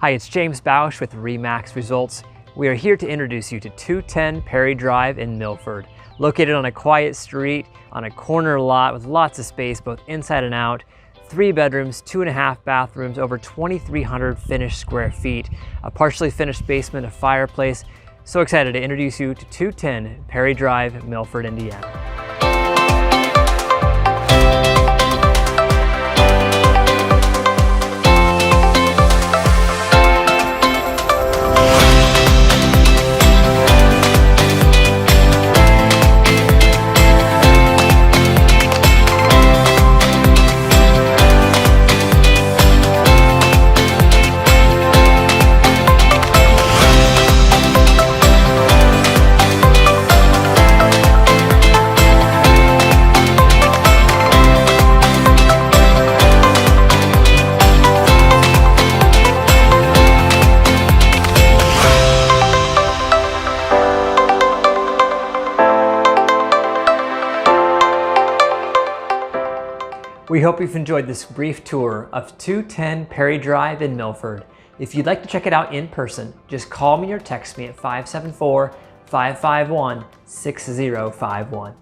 Hi, it's James Bausch with Remax Results. We are here to introduce you to 210 Perry Drive in Milford. Located on a quiet street, on a corner lot with lots of space both inside and out, 3 bedrooms, 2.5 bathrooms, over 2,300 finished square feet, a partially finished basement, a fireplace. So excited to introduce you to 210 Perry Drive, Milford, Indiana. We hope you've enjoyed this brief tour of 210 Perry Drive in Milford. If you'd like to check it out in person, just call me or text me at 574-551-6051.